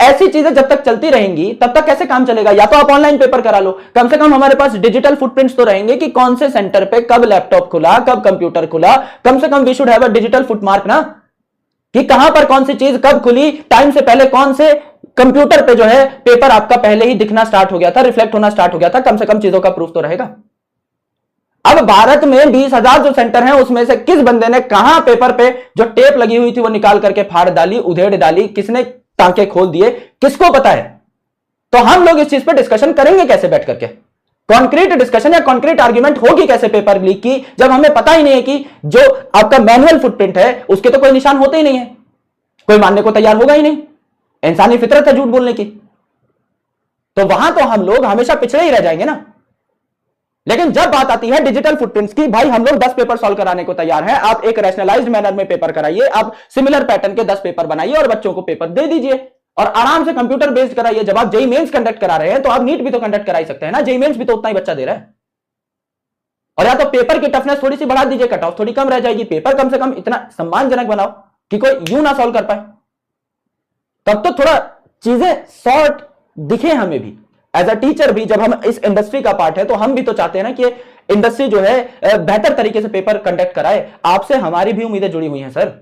ऐसी चीजें जब तक चलती रहेंगी तब तक कैसे काम चलेगा? या तो आप ऑनलाइन पेपर करा लो, कम से कम हमारे पास डिजिटल फुटप्रिंट्स तो रहेंगे कि कौन से सेंटर पे कब लैपटॉप खुला, कब कंप्यूटर खुला। कम से कम we should have a digital footmark ना, कि कहां पर कौन सी चीज कब खुली, टाइम से पहले कौन से कंप्यूटर पे जो है पेपर आपका पहले ही दिखना स्टार्ट हो गया था, रिफ्लेक्ट होना स्टार्ट हो गया था। कम से कम चीजों का प्रूफ तो रहेगा। अब भारत में 20,000 जो सेंटर हैं उसमें से किस बंदे ने कहां पेपर पे जो टेप लगी हुई थी वो निकाल करके फाड़ डाली, उधेड़ डाली, किसने टांके खोल दिए, किसको पता है? तो हम लोग इस चीज पे डिस्कशन करेंगे कैसे बैठ करके? कॉन्क्रीट डिस्कशन या कॉन्क्रीट आर्ग्यूमेंट होगी कैसे पेपर लीक की, जब हमें पता ही नहीं है कि जो आपका मैनुअल फुटप्रिंट है उसके तो कोई निशान होते ही नहीं है, कोई मानने को तैयार होगा ही नहीं। इंसानी फितरत है झूठ बोलने की, तो वहां तो हम लोग हमेशा पिछड़े ही रह जाएंगे ना। लेकिन जब बात आती है डिजिटल फुटप्रिंट्स की, भाई हम लोग 10 पेपर सॉल्व कराने को तैयार हैं। आप एक रैशनलाइज्ड मैनर में पेपर कराइए, आप सिमिलर पैटर्न के 10 पेपर बनाइए और बच्चों को पेपर दे दीजिए और आराम से कंप्यूटर बेस्ड कराइए। जब आप जेईई मेंस कंडक्ट करा रहे हैं तो आप नीट भी तो कंडक्ट करा ही सकते हैं ना, जेईई मेंस भी तो उतना ही बच्चा दे रहा है। और या तो पेपर की टफनेस थोड़ी सी बढ़ा दीजिए, कट ऑफ थोड़ी कम रह जाएगी, पेपर कम से कम इतना सम्मानजनक बनाओ कि कोई यूं ना सॉल्व कर पाए, तब तो थोड़ा चीजें सॉर्ट दिखे हमें भी एज अ टीचर भी। जब हम इस इंडस्ट्री का पार्ट है तो हम भी तो चाहते हैं ना कि इंडस्ट्री जो है बेहतर तरीके से पेपर कंडक्ट कराए। आपसे हमारी भी उम्मीदें जुड़ी हुई हैं सर।